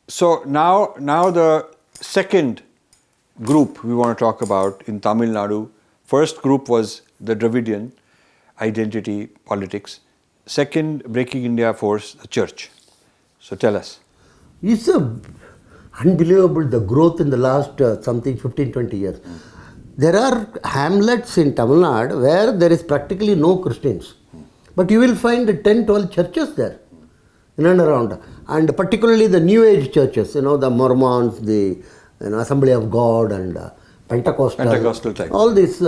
So now the second group we want to talk about in Tamil Nadu. First group was the Dravidian identity politics. Second, Breaking India force, the church. So tell us. It's unbelievable the growth in the last 15-20 years. There are hamlets in Tamil Nadu where there is practically no Christians. But you will find 10-12 churches there in and around. And particularly the New Age churches, the Mormons, the Assembly of God and Pentecostal type. All this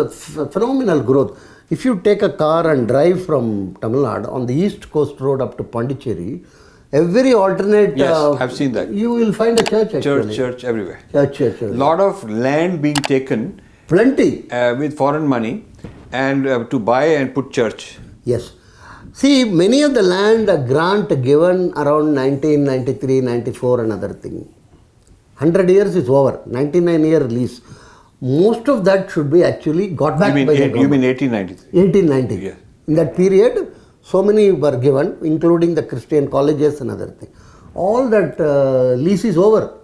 phenomenal growth. If you take a car and drive from Tamil Nadu on the East Coast Road up to Pondicherry, every alternate... Yes, I've seen that. You will find a church actually. Church everywhere. Church. Lot of land being taken. Plenty. With foreign money and to buy and put church. Yes. See, many of the land grant given around 1993, 94 and other thing. 100 years is over. 99-year lease. Most of that should be actually got back by the government. You mean 1893? 1890. Yeah. In that period, so many were given, including the Christian colleges and other things. All that lease is over.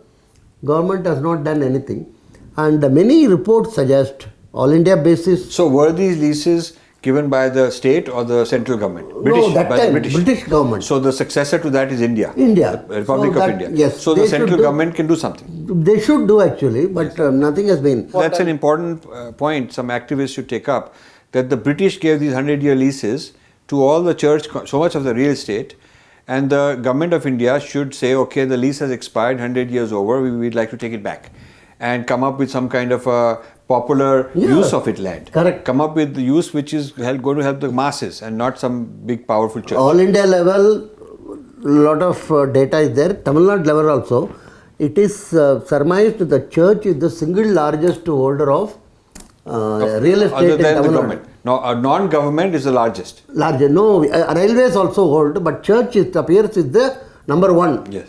Government has not done anything. And many reports suggest all India basis. So were these leases given by the state or the central government? British government. So the successor to that is India. India. The Republic of India. Yes. So the central government can do something. They should do actually, but nothing has been. That's an important point some activists should take up, that the British gave these 100-year leases to all the church, so much of the real estate, and the government of India should say, okay, the lease has expired, 100 years over, we'd like to take it back and come up with some kind of a popular use of it land. Correct. Come up with the use which is going to help the masses and not some big powerful church. All India level, lot of data is there. Tamil Nadu level also, it is surmised the church is the single largest holder of real estate other than in Tamil the Nadu. government. No, non-government is the largest. Larger. No, railways also hold, but church it appears is the number one. Yes.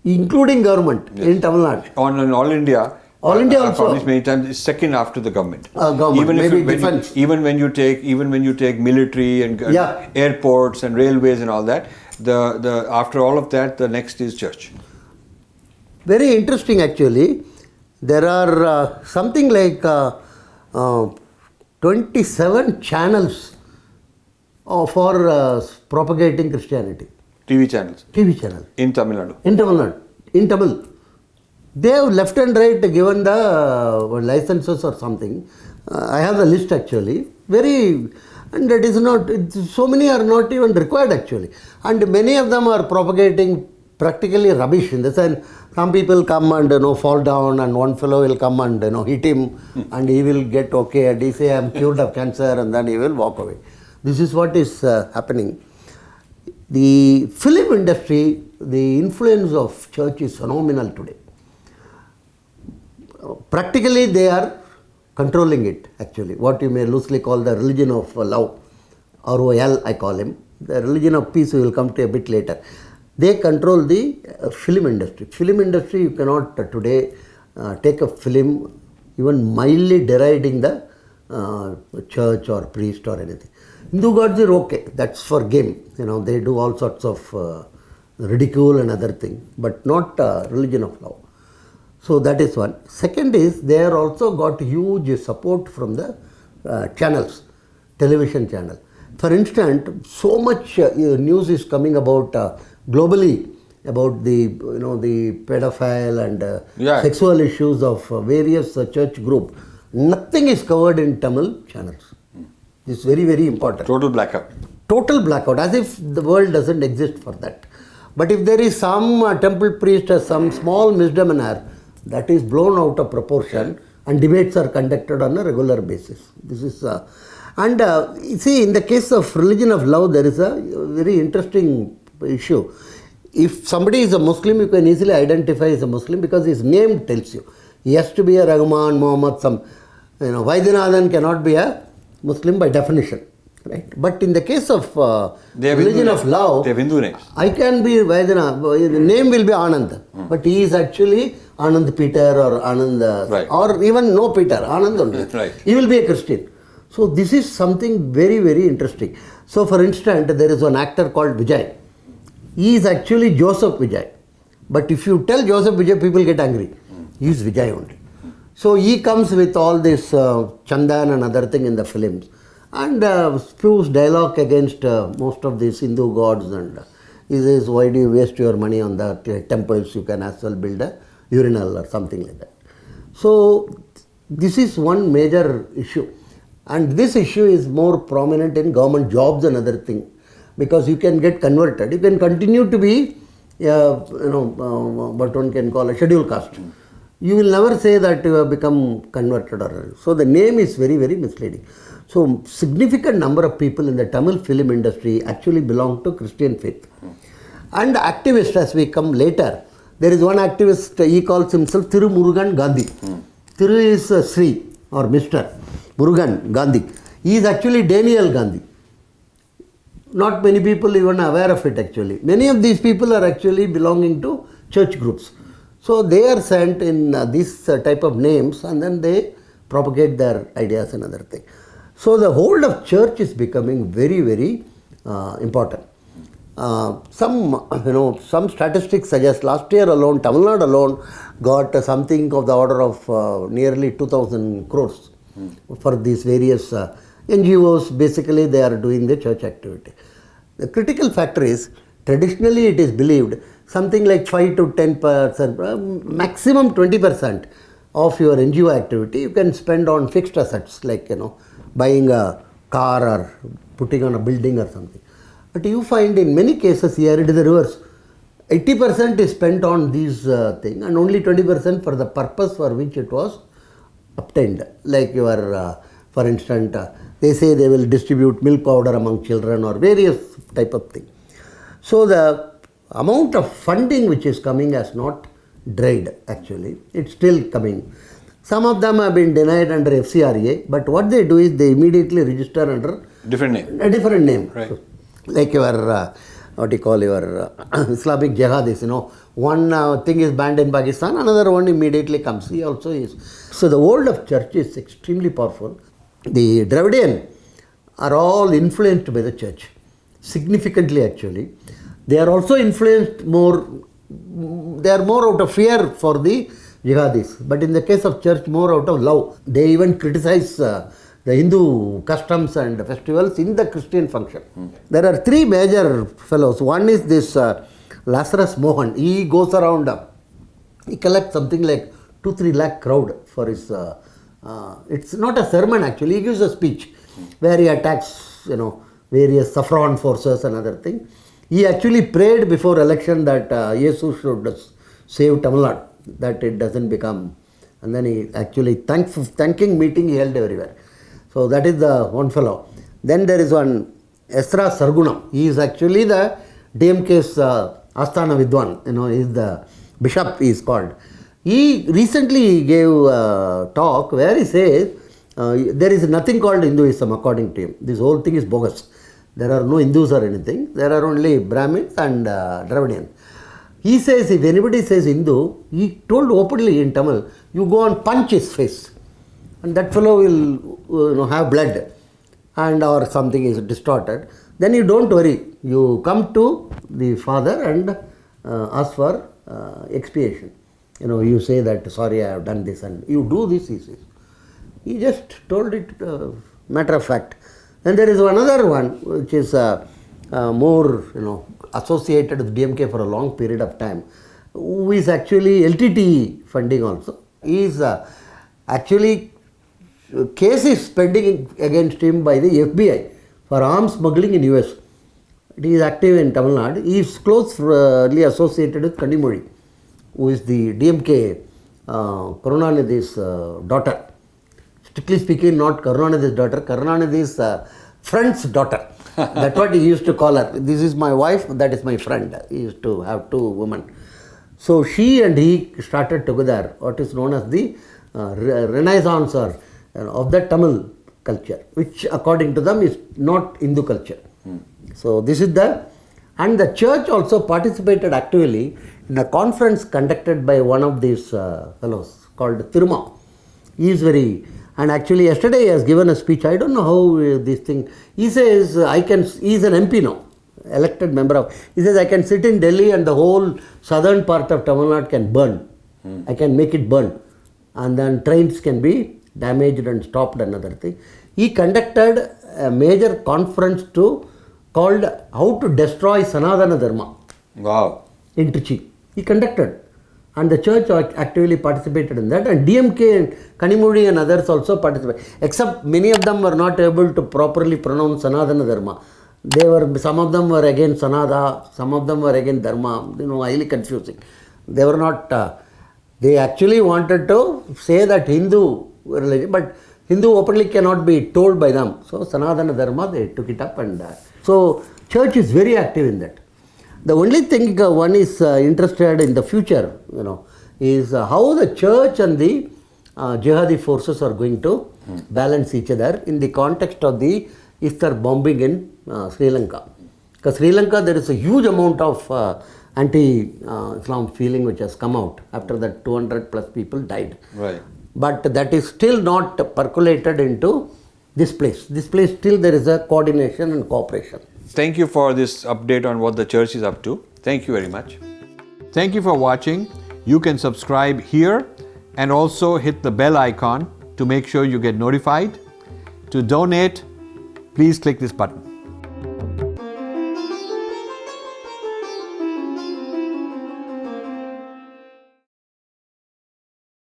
Including government in Tamil Nadu. On all India. All India also. Published many times is second after the government. Government, maybe defense. Even when you take military and airports and railways and all that, the after all of that, the next is church. Very interesting actually. There are something like 27 channels for propagating Christianity. TV channels. TV channel. In Tamil Nadu. In Tamil Nadu. In Tamil. They have left and right given the licenses or something. I have the list actually. And that is not, so many are not even required actually. And many of them are propagating practically rubbish in the sense, some people come and fall down and one fellow will come and hit him and he will get okay and he say I am cured of cancer and then he will walk away. This is what is happening. The film industry, the influence of church is phenomenal today. Practically they are controlling it actually, what you may loosely call the religion of love, ROL I call him. The religion of peace we will come to a bit later. They control the film industry. Film industry, you cannot today take a film even mildly deriding the church or priest or anything. Hindu gods are okay, that's for game. They do all sorts of ridicule and other things, but not religion of love. So that is one. Second is, they are also got huge support from the channels, television channel. For instance, so much news is coming about globally about the pedophile and sexual issues of various church group. Nothing is covered in Tamil channels. This is very, very important. Total blackout. Total blackout, as if the world doesn't exist for that. But if there is some temple priest or some small misdemeanor, that is blown out of proportion and debates are conducted on a regular basis. This is you see, in the case of religion of love, there is a very interesting issue. If somebody is a Muslim, you can easily identify as a Muslim because his name tells you. He has to be a Rahman, Muhammad, Vaidyanathan cannot be a Muslim by definition. Right? But in the case of religion of love, they have Hindu names. I can be Vaidyanathan, the name will be Anand, but he is actually Anand Peter or Anand, or even no Peter, Anand only. Right. He will be a Christian. So this is something very, very interesting. So for instance, there is one actor called Vijay. He is actually Joseph Vijay. But if you tell Joseph Vijay, people get angry. He is Vijay only. So he comes with all this chandan and other thing in the films and spews dialogue against most of these Hindu gods, and he says, why do you waste your money on the temples? You can as well build a urinal or something like that. So this is one major issue, and this issue is more prominent in government jobs and other thing, because you can get converted. You can continue to be what one can call a scheduled caste. You will never say that you have become converted. So the name is very, very misleading. So significant number of people in the Tamil film industry actually belong to Christian faith. And activists, as we come later, there is one activist, he calls himself Thiru Murugan Gandhi. Thiru is Sri or Mr. Murugan Gandhi. He is actually Daniel Gandhi. Not many people even aware of it actually. Many of these people are actually belonging to church groups. So they are sent in this type of names, and then they propagate their ideas and other things. So the hold of church is becoming very, very important. Some statistics suggest last year alone, Tamil Nadu alone got something of the order of nearly 2,000 crores for these various NGOs. Basically, they are doing the church activity. The critical factor is, traditionally it is believed something like 5 to 10%, maximum 20% of your NGO activity you can spend on fixed assets, like buying a car or putting on a building or something. But you find in many cases here it is the reverse. 80% is spent on these things, and only 20% for the purpose for which it was obtained. Like your, for instance, they say they will distribute milk powder among children or various type of thing. So the amount of funding which is coming has not dried actually. It's still coming. Some of them have been denied under FCRA, but what they do is they immediately register under different name. A different name. Right. So, like your, what you call your Islamic Jegath, one thing is banned in Pakistan, another one immediately comes. He also is. So the world of church is extremely powerful. The Dravidian are all influenced by the church, significantly actually. They are also influenced more, they are more out of fear for the jihadis, but in the case of church, more out of love. They even criticize the Hindu customs and festivals in the Christian function. There are three major fellows. One is this Lazarus Mohan. He goes around, he collects something like 2-3 lakh crowd for his, it's not a sermon actually, he gives a speech where he attacks, various saffron forces and other things. He actually prayed before election that Jesus should save Tamil Nadu, that it doesn't become, and then he actually thanking meeting he held everywhere. So that is the one fellow. Then there is one Esra Sargunam. He is actually the DMK's Asthana Vidwan, he is the bishop, he is called. He recently gave a talk where he says there is nothing called Hinduism according to him. This whole thing is bogus. There are no Hindus or anything. There are only Brahmins and Dravidians. He says if anybody says Hindu, he told openly in Tamil, you go and punch his face. And that fellow will have blood and or something is distorted. Then you don't worry. You come to the father and ask for expiation. You say that, sorry, I have done this, and you do this, he says. He just told it matter of fact. And there is another one which is more associated with DMK for a long period of time, who is actually LTT funding also. He is actually, case is pending against him by the FBI for arms smuggling in US. He is active in Tamil Nadu. He is closely associated with Kandimozhi, who is the DMK Karunanidhi's daughter. Strictly speaking, not Karunanidhi's daughter, Karunanidhi's friend's daughter. That's what he used to call her. This is my wife, that is my friend. He used to have two women. So she and he started together what is known as the Renaissance or, of the Tamil culture, which according to them is not Hindu culture. So this is and the church also participated actively in a conference conducted by one of these fellows called Thiruma. He is very, and actually yesterday he has given a speech. I don't know how this thing, he says, he is an MP now. elected member of, he says, I can sit in Delhi and the whole southern part of Tamil Nadu can burn. I can make it burn. And then trains can be damaged and stopped, another thing. He conducted a major conference called How to Destroy Sanatana Dharma. Wow. In Trichy. He conducted. And the church actively participated in that. And DMK and Kanimudi and others also participated. Except many of them were not able to properly pronounce Sanatana Dharma. Some of them were against Sanada, some of them were against Dharma, highly confusing. They were not, they actually wanted to say that Hindu religion, but Hindu openly cannot be told by them. So Sanatana Dharma, they took it up, and so church is very active in that. The only thing one is interested in the future, is how the church and the jihadi forces are going to balance each other in the context of the Easter bombing in Sri Lanka. Because Sri Lanka, there is a huge amount of anti-Islam feeling which has come out after that 200 plus people died. Right. But that is still not percolated into this place. This place still there is a coordination and cooperation. Thank you for this update on what the church is up to. Thank you very much. Thank you for watching. You can subscribe here and also hit the bell icon to make sure you get notified. To donate, please click this button.